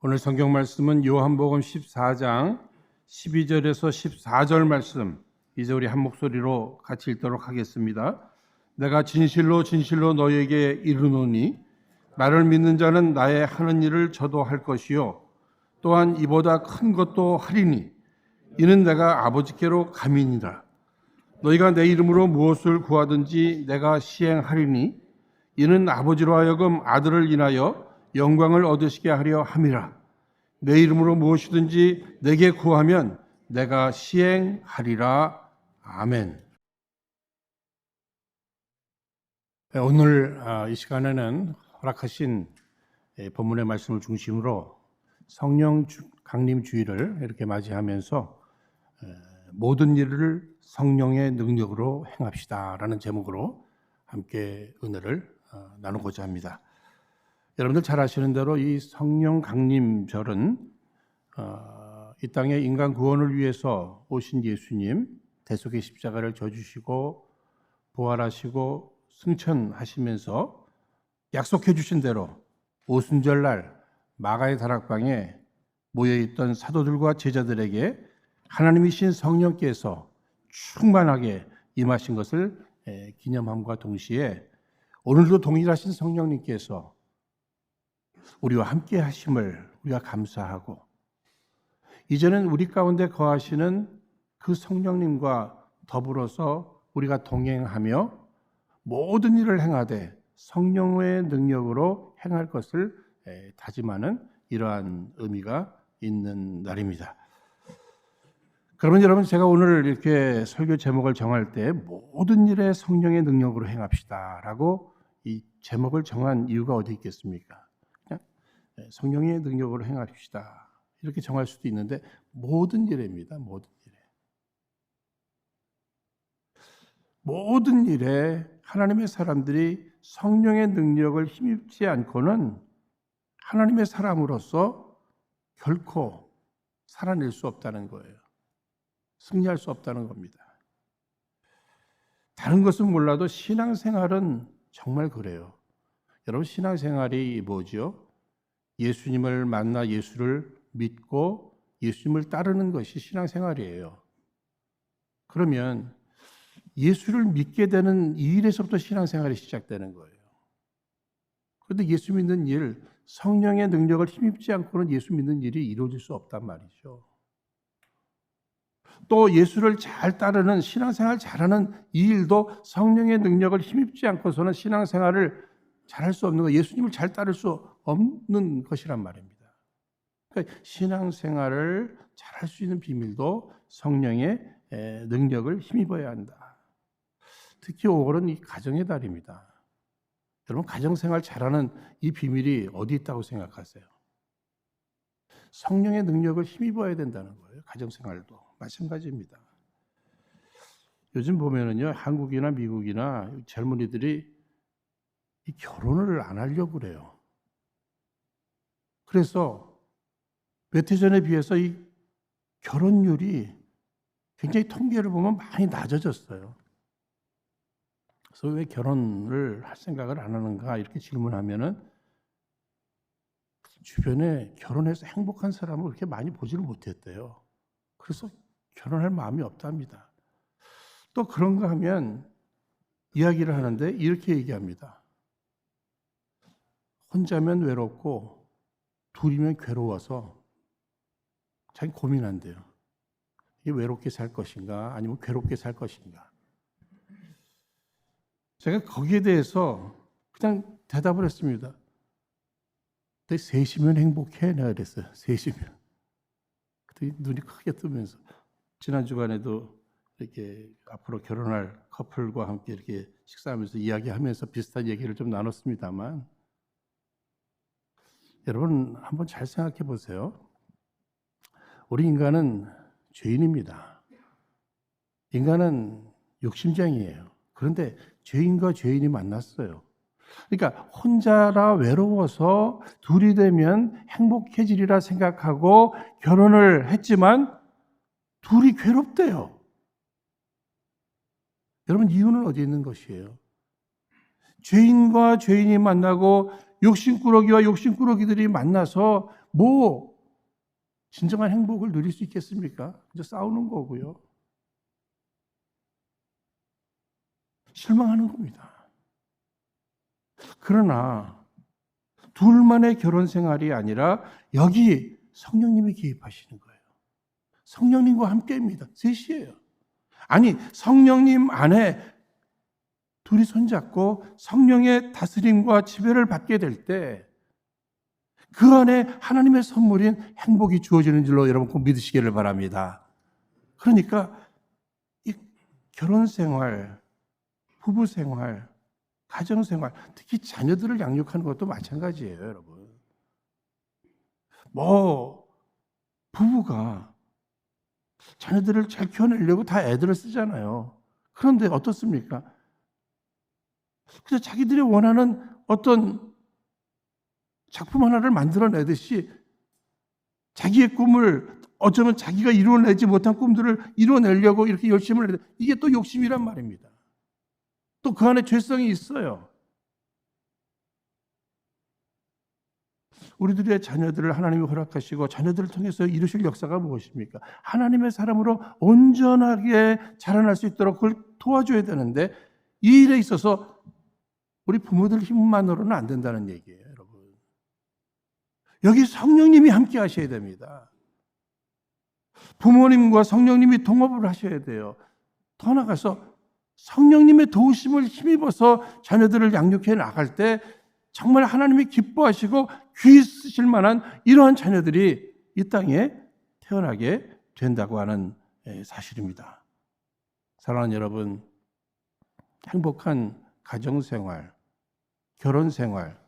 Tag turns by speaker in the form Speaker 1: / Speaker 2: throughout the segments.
Speaker 1: 오늘 성경 말씀은 요한복음 14장 12절에서 14절 말씀, 이제 우리 한 목소리로 같이 읽도록 하겠습니다. 내가 진실로 진실로 너에게 이르노니 나를 믿는 자는 나의 하는 일을 저도 할 것이요 또한 이보다 큰 것도 하리니 이는 내가 아버지께로 감이니라. 너희가 내 이름으로 무엇을 구하든지 내가 시행하리니 이는 아버지로 하여금 아들을 인하여 영광을 얻으시게 하려 함이라. 내 이름으로 무엇이든지 내게 구하면 내가 시행하리라. 아멘. 오늘 이 시간에는 허락하신 본문의 말씀을 중심으로 성령 강림 주일을 이렇게 맞이하면서 모든 일을 성령의 능력으로 행합시다라는 제목으로 함께 은혜를 나누고자 합니다. 여러분들 잘 아시는 대로 이 성령 강림절은 이 땅에 인간 구원을 위해서 오신 예수님 대속의 십자가를 져주시고 부활하시고 승천하시면서 약속해 주신 대로 오순절날 마가의 다락방에 모여있던 사도들과 제자들에게 하나님이신 성령께서 충만하게 임하신 것을 기념함과 동시에 오늘도 동일하신 성령님께서 우리와 함께 하심을 우리가 감사하고 이제는 우리 가운데 거하시는 그 성령님과 더불어서 우리가 동행하며 모든 일을 행하되 성령의 능력으로 행할 것을 다짐하는 이러한 의미가 있는 날입니다. 그러면 여러분, 제가 오늘 이렇게 설교 제목을 정할 때 모든 일에 성령의 능력으로 행합시다라고 이 제목을 정한 이유가 어디 있겠습니까? 그냥 성령의 능력으로 행합시다 이렇게 정할 수도 있는데 모든 일입니다. 모든 일에 하나님의 사람들이 성령의 능력을 힘입지 않고는 하나님의 사람으로서 결코 살아낼 수 없다는 거예요. 승리할 수 없다는 겁니다. 다른 것은 몰라도 신앙생활은 정말 그래요. 여러분, 신앙생활이 뭐죠? 예수님을 만나 예수를 믿고 예수님을 따르는 것이 신앙생활이에요. 그러면 예수를 믿게 되는 이 일에서부터 신앙생활이 시작되는 거예요. 그런데 예수 믿는 일, 성령의 능력을 힘입지 않고는 예수 믿는 일이 이루어질 수 없단 말이죠. 또 예수를 잘 따르는 신앙생활 잘하는 이 일도 성령의 능력을 힘입지 않고서는 신앙생활을 잘할 수 없는 거, 예수님을 잘 따를 수 없는 것이란 말입니다. 그러니까 신앙생활을 잘할 수 있는 비밀도 성령의 능력을 힘입어야 한다. 특히 5월은 이 가정의 달입니다. 여러분, 가정생활 잘하는 이 비밀이 어디 있다고 생각하세요? 성령의 능력을 힘입어야 된다는 거예요. 가정생활도 마찬가지입니다. 요즘 보면은요, 한국이나 미국이나 젊은이들이 이 결혼을 안 하려고 그래요. 그래서 몇 해 전에 비해서 이 결혼율이 굉장히 통계를 보면 많이 낮아졌어요. 그래서 왜 결혼을 할 생각을 안 하는가 이렇게 질문하면은 주변에 결혼해서 행복한 사람을 그렇게 많이 보지를 못했대요. 그래서 결혼할 마음이 없답니다. 또 그런가 하면 이야기를 하는데 이렇게 얘기합니다. 혼자면 외롭고 둘이면 괴로워서 자기 고민한대요. 이게 외롭게 살 것인가 아니면 괴롭게 살 것인가. 제가 거기에 대해서 그냥 대답을 했습니다. 근데 셋이면 행복해? 내가 그랬어요. 셋이면. 그때 눈이 크게 뜨면서 지난 주간에도 이렇게 앞으로 결혼할 커플과 함께 이렇게 식사하면서 이야기하면서 비슷한 얘기를 좀 나눴습니다만 여러분 한번 잘 생각해 보세요. 우리 인간은 죄인입니다. 인간은 욕심쟁이에요. 그런데 죄인과 죄인이 만났어요. 그러니까 혼자라 외로워서 둘이 되면 행복해지리라 생각하고 결혼을 했지만 둘이 괴롭대요. 여러분, 이유는 어디 있는 것이에요? 죄인과 죄인이 만나고 욕심꾸러기와 욕심꾸러기들이 만나서 뭐 진정한 행복을 누릴 수 있겠습니까? 그저 싸우는 거고요. 실망하는 겁니다. 그러나 둘만의 결혼 생활이 아니라 여기 성령님이 개입하시는 거예요. 성령님과 함께입니다. 셋이에요. 아니, 성령님 안에 둘이 손잡고 성령의 다스림과 지배를 받게 될 때 그 안에 하나님의 선물인 행복이 주어지는 줄로 여러분 꼭 믿으시기를 바랍니다. 그러니까 이 결혼 생활, 부부 생활, 가정 생활, 특히 자녀들을 양육하는 것도 마찬가지예요, 여러분. 뭐 부부가 자녀들을 잘 키워내려고 다 애들을 쓰잖아요. 그런데 어떻습니까? 그래서 자기들이 원하는 어떤 작품 하나를 만들어내듯이 자기의 꿈을 어쩌면 자기가 이루어내지 못한 꿈들을 이루어내려고 이렇게 열심을 해야 돼. 이게 또 욕심이란 말입니다. 또 그 안에 죄성이 있어요. 우리들의 자녀들을 하나님이 허락하시고 자녀들을 통해서 이루실 역사가 무엇입니까? 하나님의 사람으로 온전하게 자라날 수 있도록 그걸 도와줘야 되는데 이 일에 있어서 우리 부모들 힘만으로는 안 된다는 얘기예요, 여러분. 여기 성령님이 함께 하셔야 됩니다. 부모님과 성령님이 동업을 하셔야 돼요. 더 나아가서 성령님의 도우심을 힘입어서 자녀들을 양육해 나갈 때 정말 하나님이 기뻐하시고 귀히 쓰실 만한 이러한 자녀들이 이 땅에 태어나게 된다고 하는 사실입니다. 사랑하는 여러분, 행복한 가정생활, 결혼생활,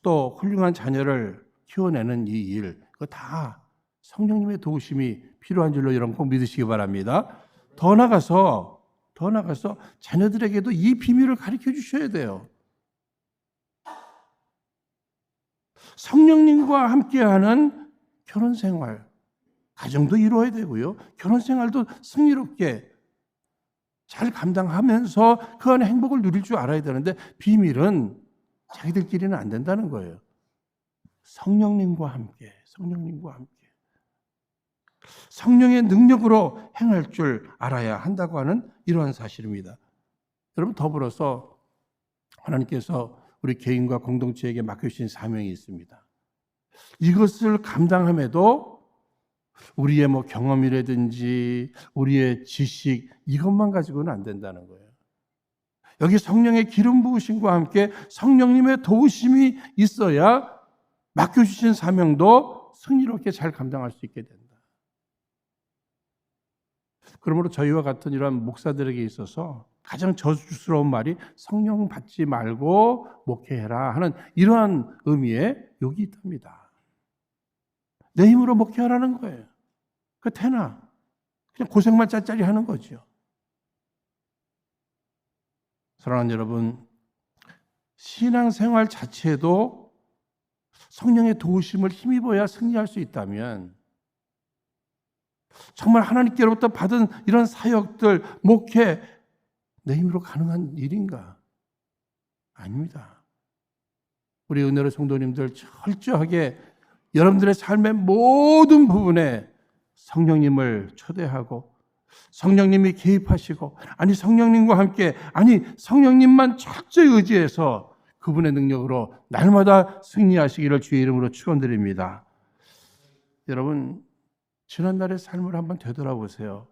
Speaker 1: 또 훌륭한 자녀를 키워내는 이 일, 그거 다 성령님의 도우심이 필요한 줄로 여러분 꼭 믿으시기 바랍니다. 더 나아가서 자녀들에게도 이 비밀을 가르쳐 주셔야 돼요. 성령님과 함께하는 결혼생활, 가정도 이루어야 되고요. 결혼생활도 승리롭게 잘 감당하면서 그 안에 행복을 누릴 줄 알아야 되는데 비밀은 자기들끼리는 안 된다는 거예요. 성령님과 함께. 성령의 능력으로 행할 줄 알아야 한다고 하는 이러한 사실입니다. 여러분, 더불어서 하나님께서 우리 개인과 공동체에게 맡겨주신 사명이 있습니다. 이것을 감당함에도 우리의 경험이라든지 우리의 지식 이것만 가지고는 안 된다는 거예요. 여기 성령의 기름 부으심과 함께 성령님의 도우심이 있어야 맡겨주신 사명도 승리롭게 잘 감당할 수 있게 된다. 그러므로 저희와 같은 이러한 목사들에게 있어서 가장 저주스러운 말이 성령 받지 말고 목회해라 하는 이러한 의미의 욕이 있답니다. 내 힘으로 목회하라는 거예요. 그 태나 그냥 고생만 짤짤이 하는 거죠. 사랑하는 여러분, 신앙생활 자체도 성령의 도우심을 힘입어야 승리할 수 있다면 정말 하나님께로부터 받은 이런 사역들, 목회 내 힘으로 가능한 일인가? 아닙니다. 우리 은혜로 성도님들 철저하게 여러분들의 삶의 모든 부분에 성령님을 초대하고 성령님이 개입하시고 성령님과 함께 성령님만 철저히 의지해서 그분의 능력으로 날마다 승리하시기를 주의 이름으로 축원드립니다. 여러분, 지난날의 삶을 한번 되돌아보세요.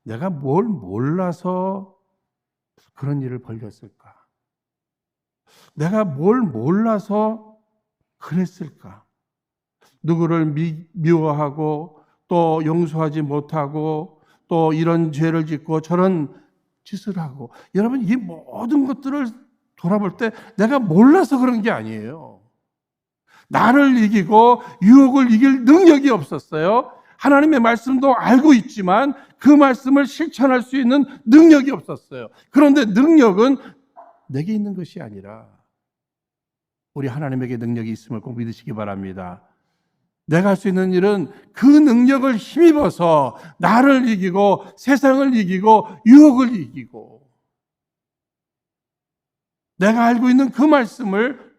Speaker 1: 내가 뭘 몰라서 그런 일을 벌였을까? 내가 뭘 몰라서 그랬을까? 누구를 미워하고 또 용서하지 못하고 또 이런 죄를 짓고 저런 짓을 하고, 여러분 이 모든 것들을 돌아볼 때 내가 몰라서 그런 게 아니에요. 나를 이기고 유혹을 이길 능력이 없었어요. 하나님의 말씀도 알고 있지만 그 말씀을 실천할 수 있는 능력이 없었어요. 그런데 능력은 내게 있는 것이 아니라 우리 하나님에게 능력이 있음을 꼭 믿으시기 바랍니다. 내가 할 수 있는 일은 그 능력을 힘입어서 나를 이기고 세상을 이기고 유혹을 이기고 내가 알고 있는 그 말씀을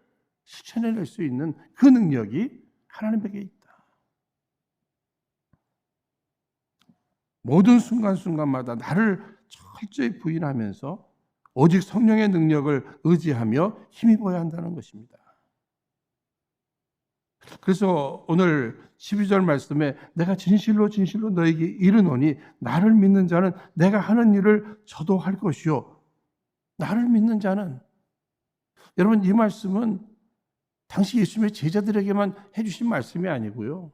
Speaker 1: 실천해낼 수 있는 그 능력이 하나님에게 있다. 모든 순간순간마다 나를 철저히 부인하면서 오직 성령의 능력을 의지하며 힘입어야 한다는 것입니다. 그래서 오늘 12절 말씀에 내가 진실로 진실로 너에게 이르노니 나를 믿는 자는 내가 하는 일을 저도 할 것이요. 나를 믿는 자는, 여러분 이 말씀은 당시 예수님의 제자들에게만 해주신 말씀이 아니고요.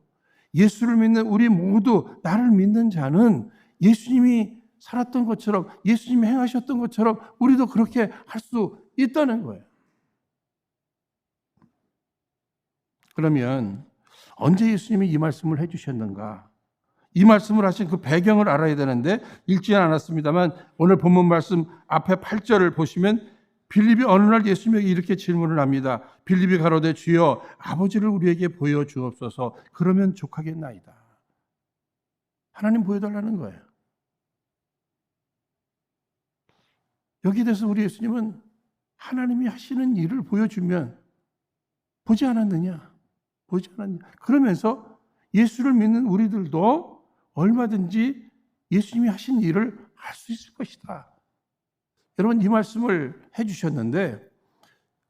Speaker 1: 예수를 믿는 우리 모두, 나를 믿는 자는 예수님이 살았던 것처럼, 예수님이 행하셨던 것처럼 우리도 그렇게 할 수 있다는 거예요. 그러면 언제 예수님이 이 말씀을 해주셨는가? 이 말씀을 하신 그 배경을 알아야 되는데 읽지는 않았습니다만 오늘 본문 말씀 앞에 8절을 보시면 빌립이 어느 날 예수님에게 이렇게 질문을 합니다. 빌립이 가로되 주여 아버지를 우리에게 보여주옵소서. 그러면 족하겠나이다. 하나님 보여달라는 거예요. 여기에 대해서 우리 예수님은 하나님이 하시는 일을 보여주면 보지 않았느냐? 보지 않았느냐? 그러면서 예수를 믿는 우리들도 얼마든지 예수님이 하신 일을 할 수 있을 것이다. 여러분 이 말씀을 해주셨는데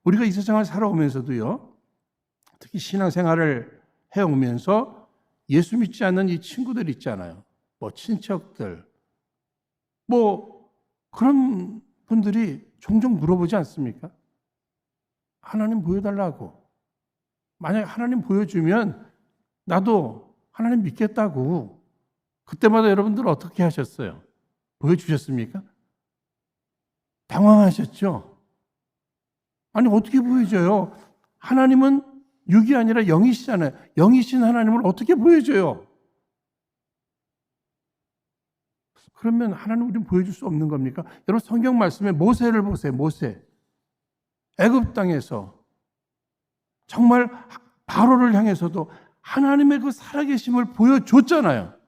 Speaker 1: 우리가 이 세상을 살아오면서도요. 특히 신앙생활을 해오면서 예수 믿지 않는 이 친구들 있잖아요. 뭐 친척들. 뭐 그런 분들이 종종 물어보지 않습니까? 하나님 보여달라고. 만약에 하나님 보여주면 나도 하나님 믿겠다고. 그때마다 여러분들 어떻게 하셨어요? 보여주셨습니까? 당황하셨죠? 아니 어떻게 보여줘요? 하나님은 육이 아니라 영이시잖아요. 영이신 하나님을 어떻게 보여줘요? 그러면 하나님 우리는 보여줄 수 없는 겁니까? 여러분 성경 말씀에 모세를 보세요. 모세. 애굽 땅에서 정말 바로를 향해서도 하나님의 그 살아계심을 보여줬잖아요.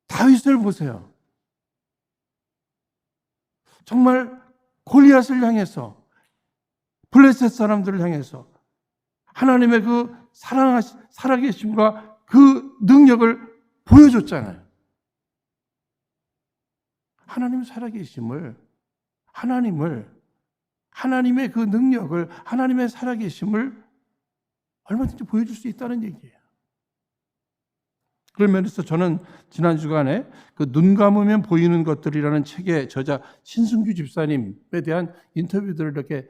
Speaker 1: 다윗을 보세요. 정말 골리앗을 향해서 블레셋 사람들을 향해서 하나님의 그 살아계심과 그 능력을 보여줬잖아요. 하나님 살아계심을, 하나님의 그 능력을, 하나님의 살아계심을 얼마든지 보여줄 수 있다는 얘기예요. 그런 면에서 저는 지난 주간에 그 눈 감으면 보이는 것들이라는 책의 저자 신승규 집사님에 대한 인터뷰들을 이렇게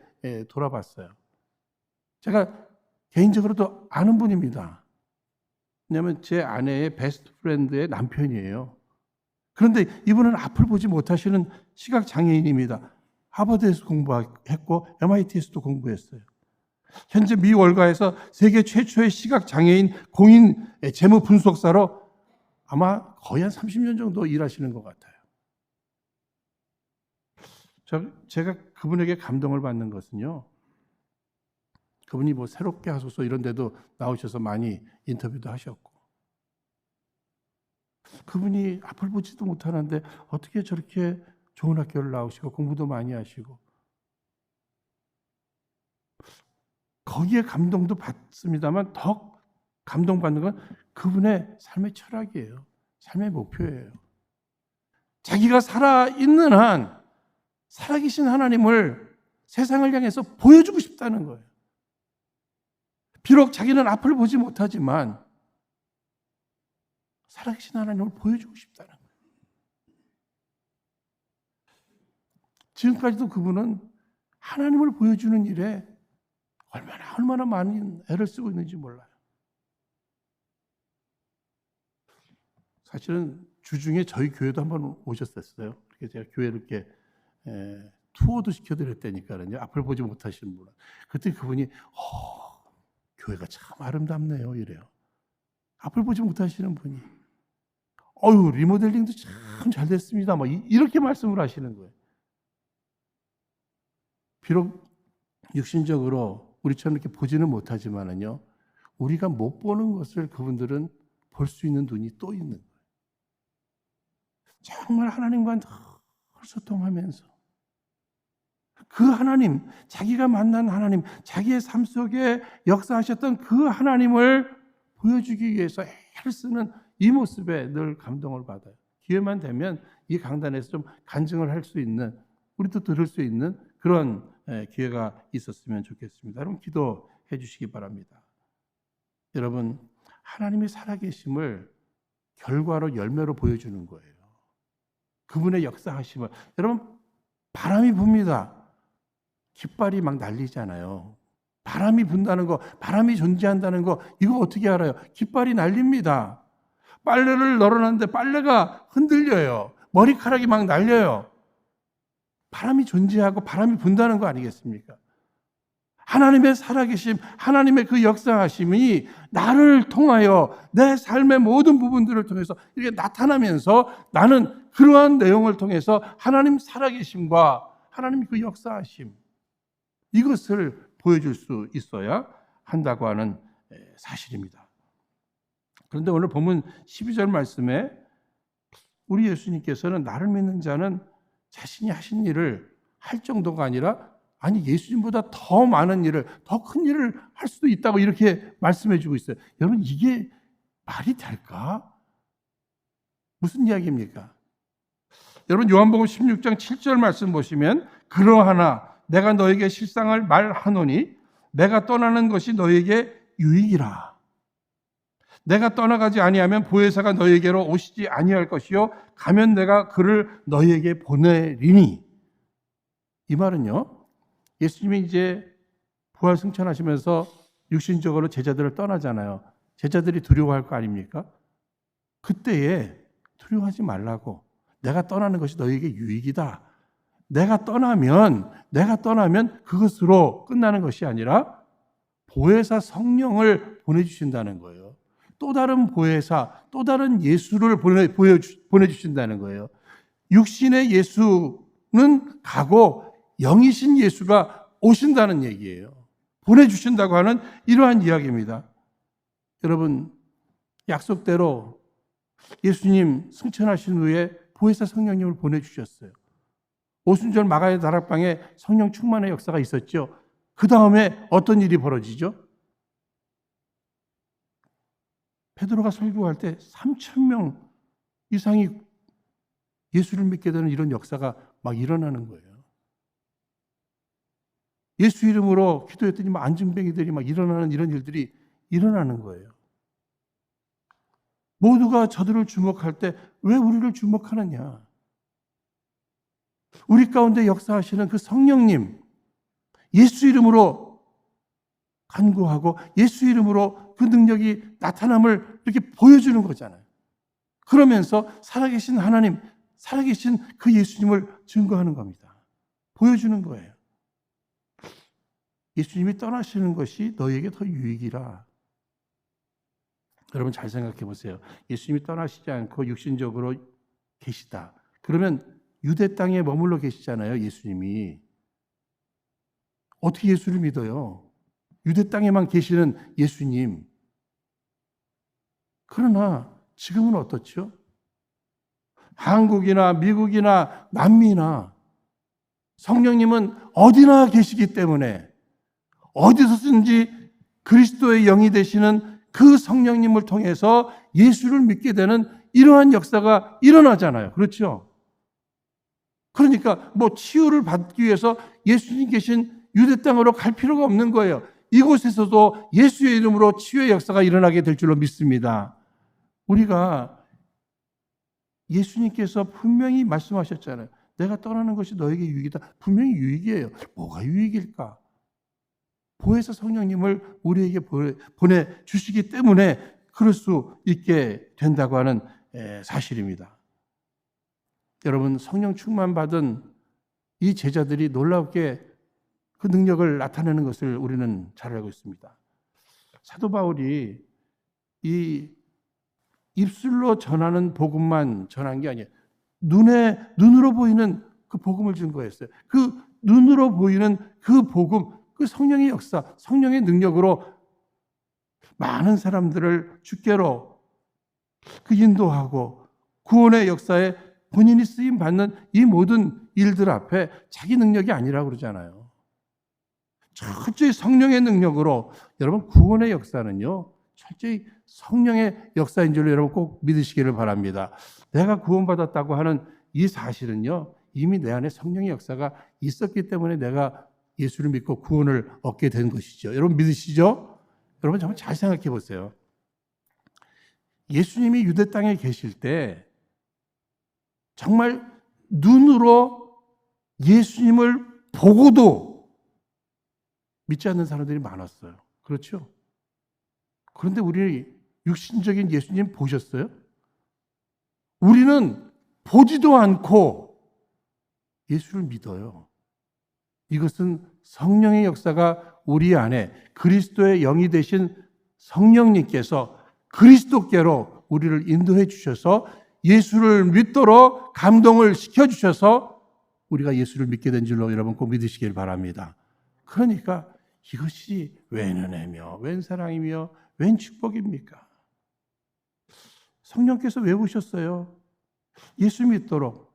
Speaker 1: 돌아봤어요. 제가 개인적으로도 아는 분입니다. 왜냐하면 제 아내의 베스트 프렌드의 남편이에요. 그런데 이분은 앞을 보지 못하시는 시각장애인입니다. 하버드에서 공부했고 MIT에서도 공부했어요. 현재 미 월가에서 세계 최초의 시각장애인 공인 재무 분석사로 아마 거의 한 30년 정도 일하시는 것 같아요. 제가 그분에게 감동을 받는 것은요. 그분이 뭐 새롭게 하소서 이런 데도 나오셔서 많이 인터뷰도 하셨고 그분이 앞을 보지도 못하는데 어떻게 저렇게 좋은 학교를 나오시고 공부도 많이 하시고 거기에 감동도 받습니다만 더 감동받는 건 그분의 삶의 철학이에요. 삶의 목표예요. 자기가 살아있는 한 살아계신 하나님을 세상을 향해서 보여주고 싶다는 거예요. 비록 자기는 앞을 보지 못하지만 살아계신 하나님을 보여주고 싶다는 거예요. 지금까지도 그분은 하나님을 보여주는 일에 얼마나 많은 애를 쓰고 있는지 몰라요. 사실은 주중에 저희 교회도 한번 오셨었어요. 그렇게 제가 교회를 이렇게 투어도 시켜드렸다니까요. 앞을 보지 못하시는 분. 그때 그분이 교회가 참 아름답네요. 이래요. 앞을 보지 못하시는 분이. 리모델링도 참 잘 됐습니다. 이렇게 말씀을 하시는 거예요. 비록 육신적으로 우리처럼 이렇게 보지는 못하지만은요, 우리가 못 보는 것을 그분들은 볼 수 있는 눈이 또 있는 거예요. 정말 하나님과 늘 소통하면서 그 하나님, 자기가 만난 하나님, 자기의 삶 속에 역사하셨던 그 하나님을 보여주기 위해서 애를 쓰는 이 모습에 늘 감동을 받아요. 기회만 되면 이 강단에서 좀 간증을 할 수 있는, 우리도 들을 수 있는 그런 기회가 있었으면 좋겠습니다. 여러분 기도해 주시기 바랍니다. 여러분 하나님의 살아계심을 결과로 열매로 보여주는 거예요. 그분의 역사하심을. 여러분 바람이 붑니다. 깃발이 막 날리잖아요. 바람이 분다는 거, 바람이 존재한다는 거 이거 어떻게 알아요? 깃발이 날립니다. 빨래를 널어놨는데 빨래가 흔들려요. 머리카락이 막 날려요. 바람이 존재하고 바람이 분다는 거 아니겠습니까? 하나님의 살아계심, 하나님의 그 역사하심이 나를 통하여 내 삶의 모든 부분들을 통해서 이렇게 나타나면서 나는 그러한 내용을 통해서 하나님 살아계심과 하나님 그 역사하심 이것을 보여줄 수 있어야 한다고 하는 사실입니다. 그런데 오늘 본문 12절 말씀에 우리 예수님께서는 나를 믿는 자는 자신이 하신 일을 할 정도가 아니라 아니 예수님보다 더 많은 일을, 더 큰 일을 할 수도 있다고 이렇게 말씀해 주고 있어요. 여러분 이게 말이 될까? 무슨 이야기입니까? 여러분 요한복음 16장 7절 말씀 보시면 그러하나 내가 너에게 실상을 말하노니 내가 떠나는 것이 너에게 유익이라. 내가 떠나가지 아니하면 보혜사가 너에게로 오시지 아니할 것이요 가면 내가 그를 너에게 보내리니. 이 말은요 예수님이 이제 부활 승천하시면서 육신적으로 제자들을 떠나잖아요. 제자들이 두려워할 거 아닙니까? 그때에 두려워하지 말라고. 내가 떠나는 것이 너에게 유익이다. 내가 떠나면 그것으로 끝나는 것이 아니라 보혜사 성령을 보내주신다는 거예요. 또 다른 보혜사, 또 다른 예수를 보내주신다는 거예요. 육신의 예수는 가고 영이신 예수가 오신다는 얘기예요. 보내주신다고 하는 이러한 이야기입니다. 여러분 약속대로 예수님 승천하신 후에 보혜사 성령님을 보내주셨어요. 오순절 마가의 다락방에 성령 충만의 역사가 있었죠. 그 다음에 어떤 일이 벌어지죠? 베드로가 설교할 때 3,000명 이상이 예수를 믿게 되는 이런 역사가 막 일어나는 거예요. 예수 이름으로 기도했더니 막 안증뱅이들이 막 일어나는 이런 일들이 일어나는 거예요. 모두가 저들을 주목할 때 왜 우리를 주목하느냐? 우리 가운데 역사하시는 그 성령님, 예수 이름으로 간구하고 예수 이름으로 그 능력이 나타남을 이렇게 보여주는 거잖아요. 그러면서 살아계신 하나님, 살아계신 그 예수님을 증거하는 겁니다. 보여주는 거예요. 예수님이 떠나시는 것이 너에게 더 유익이라. 여러분 잘 생각해 보세요. 예수님이 떠나시지 않고 육신적으로 계시다. 그러면 유대 땅에 머물러 계시잖아요. 예수님이. 어떻게 예수를 믿어요? 유대 땅에만 계시는 예수님. 그러나 지금은 어떻죠? 한국이나 미국이나 남미나 성령님은 어디나 계시기 때문에 어디서든지 그리스도의 영이 되시는 그 성령님을 통해서 예수를 믿게 되는 이러한 역사가 일어나잖아요. 그렇죠? 그러니까 뭐 치유를 받기 위해서 예수님 계신 유대 땅으로 갈 필요가 없는 거예요. 이곳에서도 예수의 이름으로 치유의 역사가 일어나게 될 줄로 믿습니다. 우리가 예수님께서 분명히 말씀하셨잖아요. 내가 떠나는 것이 너에게 유익이다. 분명히 유익이에요. 뭐가 유익일까? 보혜사 성령님을 우리에게 보내주시기 때문에 그럴 수 있게 된다고 하는 사실입니다. 여러분 성령 충만 받은 이 제자들이 놀랍게 그 능력을 나타내는 것을 우리는 잘 알고 있습니다. 사도 바울이 이 입술로 전하는 복음만 전한 게 아니에요. 눈으로 보이는 그 복음을 증거했어요. 그 눈으로 보이는 그 복음, 그 성령의 역사, 성령의 능력으로 많은 사람들을 주께로 그 인도하고 구원의 역사에 본인이 쓰임 받는 이 모든 일들 앞에 자기 능력이 아니라고 그러잖아요. 철저히 성령의 능력으로 여러분 구원의 역사는요. 철저히 성령의 역사인 줄로 여러분 꼭 믿으시기를 바랍니다. 내가 구원받았다고 하는 이 사실은요. 이미 내 안에 성령의 역사가 있었기 때문에 내가 예수를 믿고 구원을 얻게 된 것이죠. 여러분 믿으시죠? 여러분 정말 잘 생각해 보세요. 예수님이 유대 땅에 계실 때 정말 눈으로 예수님을 보고도 믿지 않는 사람들이 많았어요. 그렇죠? 그런데 우리 육신적인 예수님 보셨어요? 우리는 보지도 않고 예수를 믿어요. 이것은 성령의 역사가 우리 안에 그리스도의 영이 되신 성령님께서 그리스도께로 우리를 인도해 주셔서 예수를 믿도록 감동을 시켜주셔서 우리가 예수를 믿게 된 줄로 여러분 꼭 믿으시길 바랍니다. 그러니까 이것이 웬 은혜며 웬 사랑이며 웬 축복입니까? 성령께서 왜 오셨어요? 예수 믿도록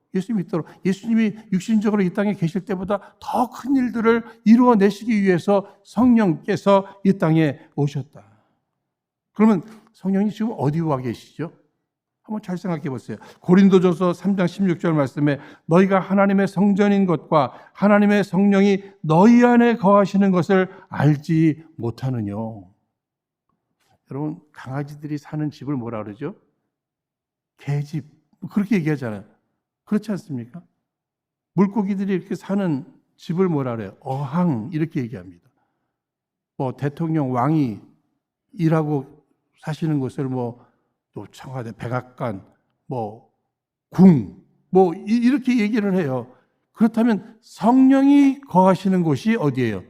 Speaker 1: 예수님이 육신적으로 이 땅에 계실 때보다 더 큰 일들을 이루어내시기 위해서 성령께서 이 땅에 오셨다. 그러면 성령이 지금 어디 와 계시죠? 한번 잘 생각해 보세요. 고린도전서 3장 16절 말씀에 너희가 하나님의 성전인 것과 하나님의 성령이 너희 안에 거하시는 것을 알지 못하느냐. 여러분 강아지들이 사는 집을 뭐라 그러죠? 개집. 그렇게 얘기하잖아요. 그렇지 않습니까? 물고기들이 이렇게 사는 집을 뭐라 그래요? 어항 이렇게 얘기합니다. 뭐 대통령 왕이 일하고 사시는 곳을 뭐 또 청와대 백악관 뭐 궁 뭐 이렇게 얘기를 해요. 그렇다면 성령이 거하시는 곳이 어디예요?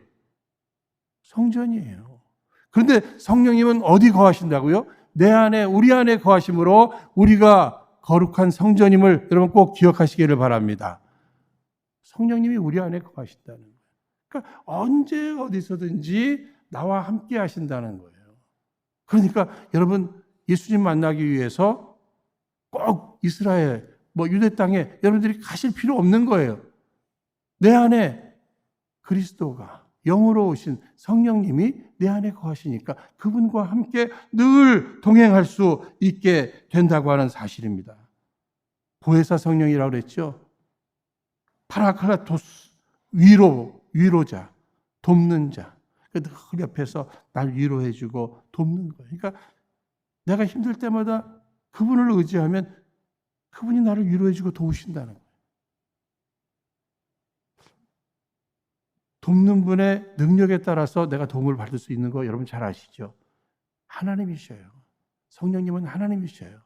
Speaker 1: 성전이에요. 그런데 성령님은 어디 거하신다고요? 내 안에 우리 안에 거하심으로 우리가 거룩한 성전임을 여러분 꼭 기억하시기를 바랍니다. 성령님이 우리 안에 거하신다는 거예요. 그러니까 언제 어디서든지 나와 함께 하신다는 거예요. 그러니까 여러분 예수님 만나기 위해서 꼭 이스라엘, 뭐 유대 땅에 여러분들이 가실 필요 없는 거예요. 내 안에 그리스도가 영으로 오신 성령님이 내 안에 거하시니까 그분과 함께 늘 동행할 수 있게 된다고 하는 사실입니다. 보혜사 성령이라고 그랬죠. 파라클라토스, 위로자, 돕는 자. 늘 옆에서 날 위로해주고 돕는 거예요. 그러니까 내가 힘들 때마다 그분을 의지하면 그분이 나를 위로해주고 도우신다는 거예요. 돕는 분의 능력에 따라서 내가 도움을 받을 수 있는 거 여러분 잘 아시죠? 하나님이셔요. 성령님은 하나님이셔요.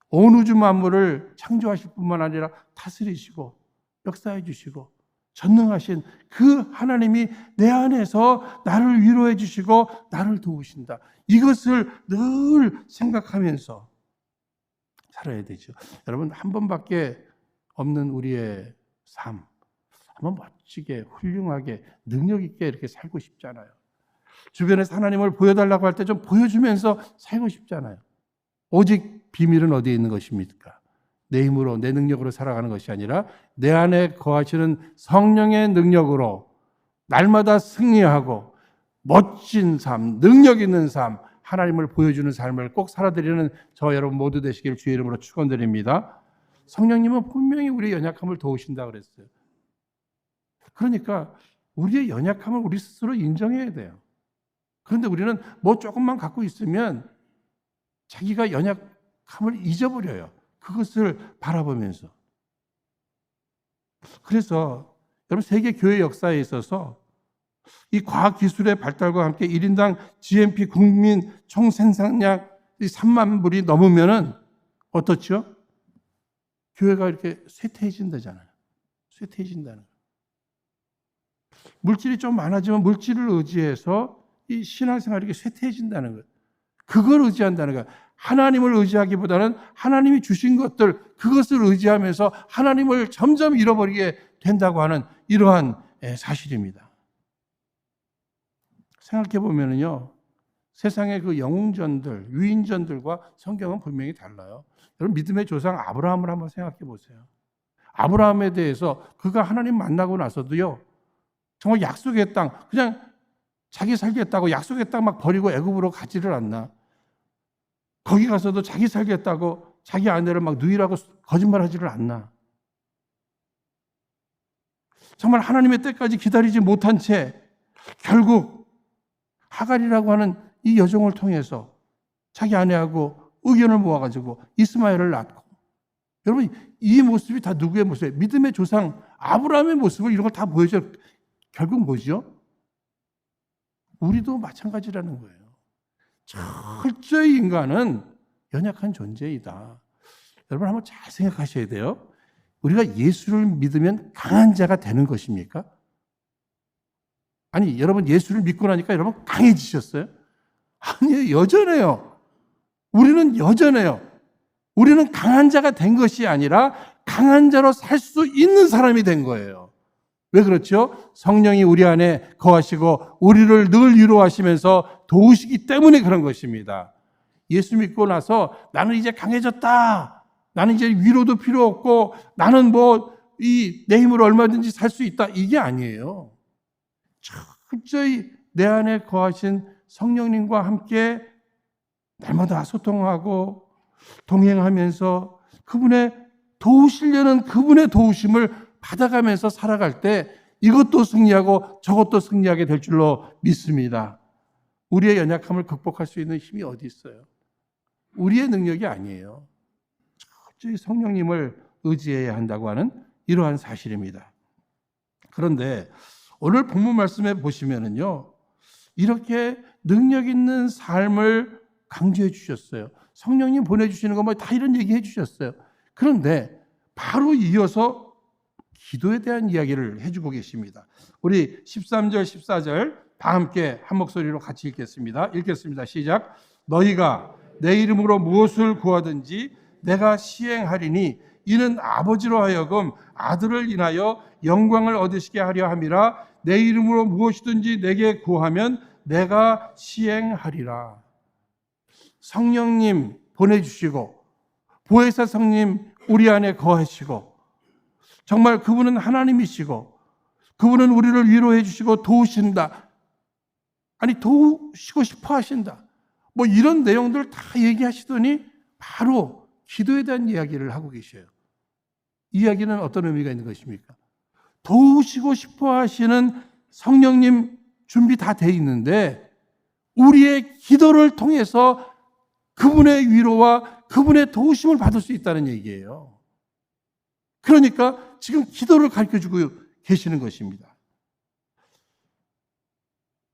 Speaker 1: 온 우주 만물을 창조하실 뿐만 아니라 다스리시고 역사해 주시고 전능하신 그 하나님이 내 안에서 나를 위로해 주시고 나를 도우신다. 이것을 늘 생각하면서 살아야 되죠. 여러분 한 번밖에 없는 우리의 삶 한번 멋지게 훌륭하게 능력 있게 이렇게 살고 싶잖아요. 주변에서 하나님을 보여달라고 할 때 좀 보여주면서 살고 싶잖아요. 오직 비밀은 어디에 있는 것입니까? 내 힘으로 내 능력으로 살아가는 것이 아니라 내 안에 거하시는 성령의 능력으로 날마다 승리하고 멋진 삶, 능력 있는 삶, 하나님을 보여주는 삶을 꼭 살아드리는 저 여러분 모두 되시길 주의 이름으로 축원드립니다. 성령님은 분명히 우리의 연약함을 도우신다고 그랬어요. 그러니까 우리의 연약함을 우리 스스로 인정해야 돼요. 그런데 우리는 뭐 조금만 갖고 있으면 자기가 연약함을 잊어버려요. 그것을 바라보면서. 그래서 여러분 세계 교회 역사에 있어서 이 과학 기술의 발달과 함께 1인당 GNP 국민 총생산량 3만 불이 넘으면은 어떻죠? 교회가 이렇게 쇠퇴해진다잖아요. 쇠퇴해진다는 거예요. 물질이 좀 많아지면 물질을 의지해서 이 신앙생활이 이렇게 쇠퇴해진다는 거예요. 그걸 의지한다는 거예요. 하나님을 의지하기보다는 하나님이 주신 것들 그것을 의지하면서 하나님을 점점 잃어버리게 된다고 하는 이러한 사실입니다. 생각해 보면요, 세상의 그 영웅전들, 유인전들과 성경은 분명히 달라요. 여러분 믿음의 조상 아브라함을 한번 생각해 보세요. 아브라함에 대해서 그가 하나님 만나고 나서도요, 정말 약속의 땅, 그냥 자기 살겠다고 약속의 땅 막 버리고 애굽으로 가지를 않나. 거기 가서도 자기 살겠다고 자기 아내를 막 누이라고 거짓말하지를 않나. 정말 하나님의 때까지 기다리지 못한 채 결국 하갈이라고 하는 이 여종을 통해서 자기 아내하고 의견을 모아가지고 이스마엘을 낳고, 여러분 이 모습이 다 누구의 모습이에요? 믿음의 조상 아브라함의 모습을 이런 걸 다 보여줘. 결국 뭐죠? 우리도 마찬가지라는 거예요. 철저히 인간은 연약한 존재이다. 여러분 한번 잘 생각하셔야 돼요. 우리가 예수를 믿으면 강한 자가 되는 것입니까? 아니, 여러분 예수를 믿고 나니까 여러분 강해지셨어요? 아니에요. 여전해요. 우리는 여전해요. 우리는 강한 자가 된 것이 아니라 강한 자로 살 수 있는 사람이 된 거예요. 왜 그렇죠? 성령이 우리 안에 거하시고 우리를 늘 위로하시면서 도우시기 때문에 그런 것입니다. 예수 믿고 나서 나는 이제 강해졌다. 나는 이제 위로도 필요 없고 나는 내 힘으로 얼마든지 살 수 있다. 이게 아니에요. 철저히 내 안에 거하신 성령님과 함께 날마다 소통하고 동행하면서 그분의 도우시려는 그분의 도우심을 받아가면서 살아갈 때 이것도 승리하고 저것도 승리하게 될 줄로 믿습니다. 우리의 연약함을 극복할 수 있는 힘이 어디 있어요? 우리의 능력이 아니에요. 철저히 성령님을 의지해야 한다고 하는 이러한 사실입니다. 그런데 오늘 본문 말씀에 보시면은요, 이렇게 능력 있는 삶을 강조해 주셨어요. 성령님 보내주시는 거 다 이런 얘기 해 주셨어요. 그런데 바로 이어서 기도에 대한 이야기를 해주고 계십니다. 우리 13절, 14절 다 함께 한 목소리로 같이 읽겠습니다. 읽겠습니다. 시작. 너희가 내 이름으로 무엇을 구하든지 내가 시행하리니 이는 아버지로 하여금 아들을 인하여 영광을 얻으시게 하려 함이라. 내 이름으로 무엇이든지 내게 구하면 내가 시행하리라. 성령님 보내주시고 보혜사 성령 우리 안에 거하시고 정말 그분은 하나님이시고 그분은 우리를 위로해 주시고 도우신다. 아니 도우시고 싶어 하신다. 이런 내용들 다 얘기하시더니 바로 기도에 대한 이야기를 하고 계셔요. 이 이야기는 어떤 의미가 있는 것입니까? 도우시고 싶어 하시는 성령님 준비 다 돼 있는데 우리의 기도를 통해서 그분의 위로와 그분의 도우심을 받을 수 있다는 얘기예요. 그러니까 지금 기도를 가르쳐주고 계시는 것입니다.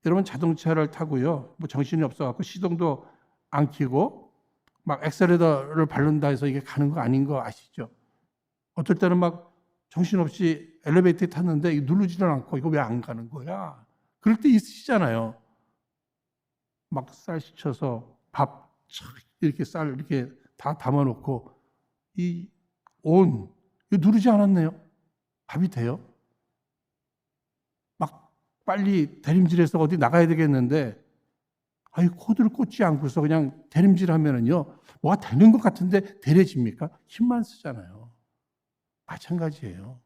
Speaker 1: 여러분 자동차를 타고요, 정신이 없어갖고 시동도 안 켜고 막 엑셀레터를 밟는다 해서 이게 가는 거 아닌 거 아시죠? 어떨 때는 막 정신없이 엘리베이터에 탔는데 이거 누르지는 않고 이거 왜 안 가는 거야? 그럴 때 있으시잖아요. 막 쌀 씻혀서 밥 이렇게 쌀 이렇게 다 담아놓고 이거 누르지 않았네요. 밥이 돼요? 막 빨리 대림질해서 어디 나가야 되겠는데 코드를 꽂지 않고서 그냥 대림질하면은요 뭐가 되는 것 같은데 되려집니까? 힘만 쓰잖아요. 마찬가지예요.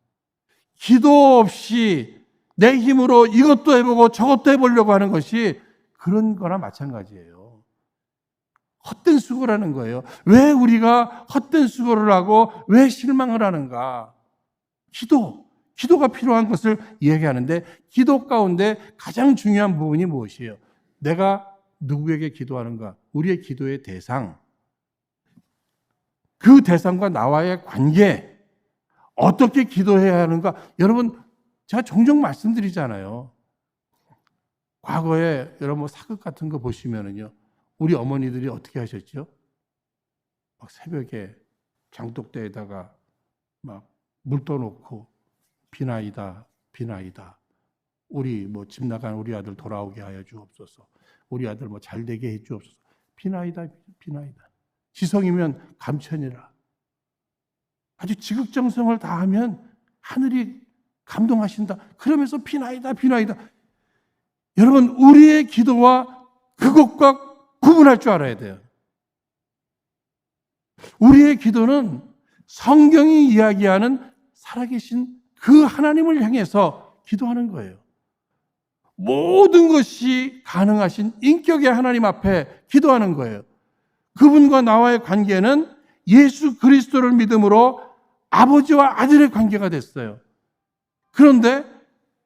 Speaker 1: 기도 없이 내 힘으로 이것도 해보고 저것도 해보려고 하는 것이 그런 거나 마찬가지예요. 헛된 수고라는 거예요. 왜 우리가 헛된 수고를 하고 왜 실망을 하는가? 기도가 필요한 것을 이야기하는데 기도 가운데 가장 중요한 부분이 무엇이에요? 내가 누구에게 기도하는가? 우리의 기도의 대상, 그 대상과 나와의 관계, 어떻게 기도해야 하는가? 여러분 제가 종종 말씀드리잖아요. 과거에 여러분 사극 같은 거 보시면은요, 우리 어머니들이 어떻게 하셨죠? 막 새벽에 장독대에다가 막 물 떠놓고 비나이다. 우리 집 나간 우리 아들 돌아오게 하여 주옵소서. 우리 아들 잘 되게 해 주옵소서. 비나이다. 지성이면 감천이라. 아주 지극정성을 다하면 하늘이 감동하신다. 그러면서 비나이다. 여러분 우리의 기도와 그것과 구분할 줄 알아야 돼요. 우리의 기도는 성경이 이야기하는 살아계신 그 하나님을 향해서 기도하는 거예요. 모든 것이 가능하신 인격의 하나님 앞에 기도하는 거예요. 그분과 나와의 관계는 예수 그리스도를 믿음으로 아버지와 아들의 관계가 됐어요. 그런데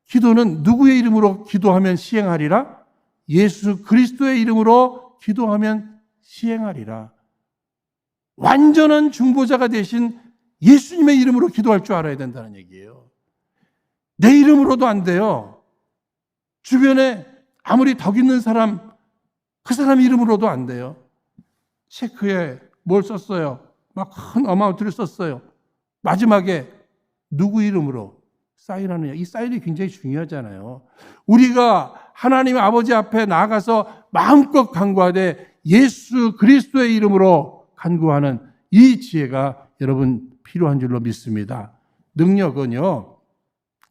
Speaker 1: 기도는 누구의 이름으로 기도하면 시행하리라? 예수 그리스도의 이름으로 기도하면 시행하리라. 완전한 중보자가 되신 예수님의 이름으로 기도할 줄 알아야 된다는 얘기예요. 내 이름으로도 안 돼요. 주변에 아무리 덕 있는 사람, 그 사람 이름으로도 안 돼요. 체크에 뭘 썼어요? 막 큰 어마운트를 썼어요. 마지막에 누구 이름으로 사인하느냐. 이 사인이 굉장히 중요하잖아요. 우리가 하나님 아버지 앞에 나아가서 마음껏 간구하되 예수 그리스도의 이름으로 간구하는 이 지혜가 여러분 필요한 줄로 믿습니다. 능력은요,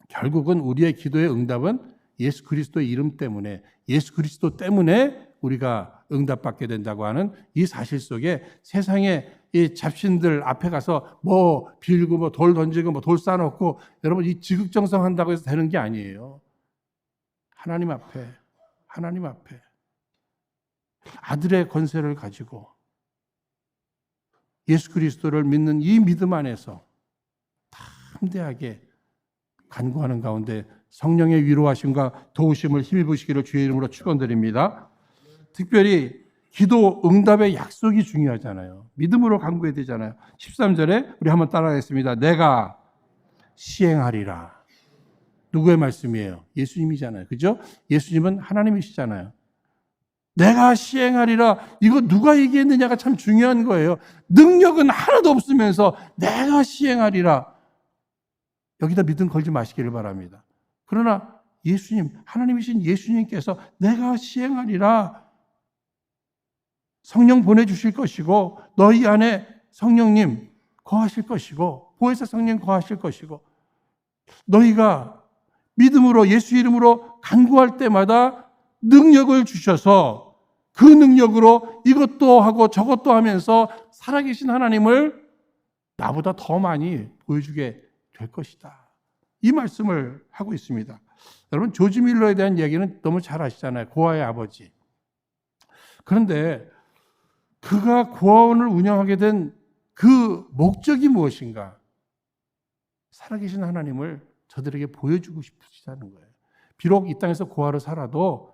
Speaker 1: 결국은 우리의 기도의 응답은 예수 그리스도의 이름 때문에, 예수 그리스도 때문에 우리가 응답받게 된다고 하는 이 사실 속에 세상에 이 잡신들 앞에 가서 뭐 빌고 뭐 돌 던지고 뭐 돌 쌓아놓고 여러분 이 지극정성 한다고 해서 되는 게 아니에요. 하나님 앞에 아들의 권세를 가지고 예수 그리스도를 믿는 이 믿음 안에서 담대하게 간구하는 가운데 성령의 위로하심과 도우심을 힘입으시기를 주의 이름으로 축원드립니다. 특별히 기도 응답의 약속이 중요하잖아요. 믿음으로 간구해야 되잖아요. 13절에 우리 한번 따라하겠습니다. 내가 시행하리라. 누구의 말씀이에요? 예수님이잖아요. 그죠? 예수님은 하나님이시잖아요. 내가 시행하리라. 이거 누가 얘기했느냐가 참 중요한 거예요. 능력은 하나도 없으면서 내가 시행하리라. 여기다 믿음 걸지 마시기를 바랍니다. 그러나 예수님, 하나님이신 예수님께서 내가 시행하리라. 성령 보내주실 것이고 너희 안에 성령님 거하실 것이고 보혜사 성령 거하실 것이고 너희가 믿음으로 예수 이름으로 간구할 때마다 능력을 주셔서 그 능력으로 이것도 하고 저것도 하면서 살아계신 하나님을 나보다 더 많이 보여주게 될 것이다. 이 말씀을 하고 있습니다. 여러분 조지 밀러에 대한 얘기는 너무 잘 아시잖아요. 고아의 아버지. 그런데 그가 고아원을 운영하게 된 그 목적이 무엇인가? 살아계신 하나님을 저들에게 보여주고 싶으시다는 거예요. 비록 이 땅에서 고아로 살아도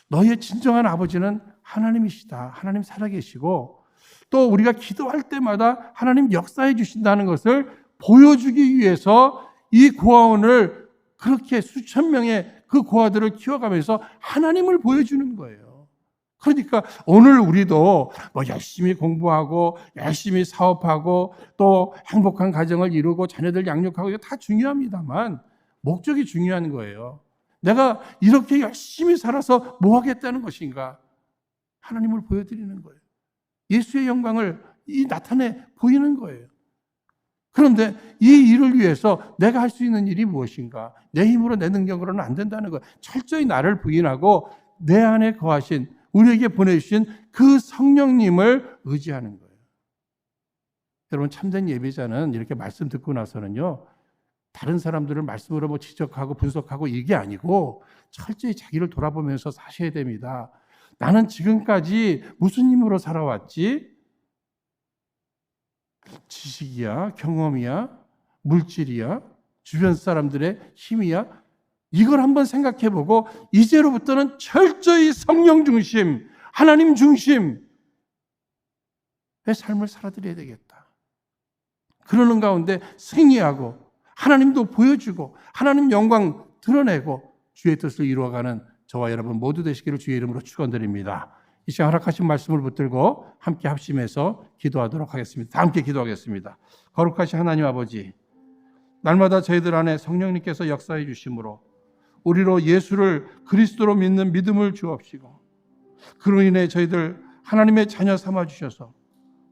Speaker 1: 너희의 진정한 아버지는 하나님이시다. 하나님 살아계시고 또 우리가 기도할 때마다 하나님 역사해 주신다는 것을 보여주기 위해서 이 고아원을 그렇게 수천 명의 그 고아들을 키워가면서 하나님을 보여주는 거예요. 그러니까 오늘 우리도 뭐 열심히 공부하고 열심히 사업하고 또 행복한 가정을 이루고 자녀들 양육하고 이거 다 중요합니다만 목적이 중요한 거예요. 내가 이렇게 열심히 살아서 뭐 하겠다는 것인가? 하나님을 보여드리는 거예요. 예수의 영광을 나타내 보이는 거예요. 그런데 이 일을 위해서 내가 할 수 있는 일이 무엇인가? 내 힘으로 내 능력으로는 안 된다는 거예요. 철저히 나를 부인하고 내 안에 거하신 우리에게 보내주신 그 성령님을 의지하는 거예요. 여러분 참된 예배자는 이렇게 말씀 듣고 나서는요. 다른 사람들을 말씀으로 뭐 지적하고 분석하고 이게 아니고 철저히 자기를 돌아보면서 사셔야 됩니다. 나는 지금까지 무슨 힘으로 살아왔지? 지식이야? 경험이야? 물질이야? 주변 사람들의 힘이야? 이걸 한번 생각해보고 이제로부터는 철저히 성령 중심, 하나님 중심의 삶을 살아드려야 되겠다. 그러는 가운데 승리하고 하나님도 보여주고 하나님 영광 드러내고 주의 뜻을 이루어가는 저와 여러분 모두 되시기를 주의 이름으로 축원드립니다. 이 시간 허락하신 말씀을 붙들고 함께 합심해서 기도하도록 하겠습니다. 다 함께 기도하겠습니다. 거룩하신 하나님 아버지, 날마다 저희들 안에 성령님께서 역사해 주심으로 우리로 예수를 그리스도로 믿는 믿음을 주옵시고 그로 인해 저희들 하나님의 자녀 삼아 주셔서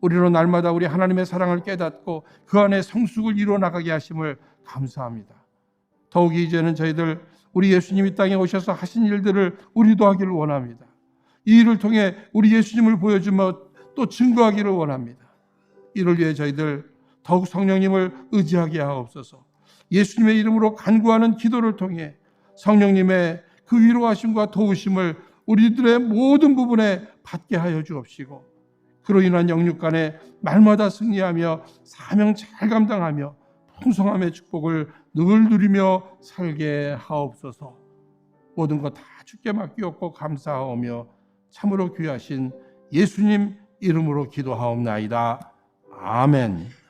Speaker 1: 우리로 날마다 우리 하나님의 사랑을 깨닫고 그 안에 성숙을 이루어 나가게 하심을 감사합니다. 더욱이 이제는 저희들 우리 예수님이 땅에 오셔서 하신 일들을 우리도 하기를 원합니다. 이 일을 통해 우리 예수님을 보여주며 또 증거하기를 원합니다. 이를 위해 저희들 더욱 성령님을 의지하게 하옵소서. 예수님의 이름으로 간구하는 기도를 통해 성령님의 그 위로하심과 도우심을 우리들의 모든 부분에 받게 하여 주옵시고, 그로 인한 영육 간에 날마다 승리하며 사명 잘 감당하며 풍성함의 축복을 늘 누리며 살게 하옵소서. 모든 것 다 주께 맡기옵고 감사하오며 참으로 귀하신 예수님 이름으로 기도하옵나이다. 아멘.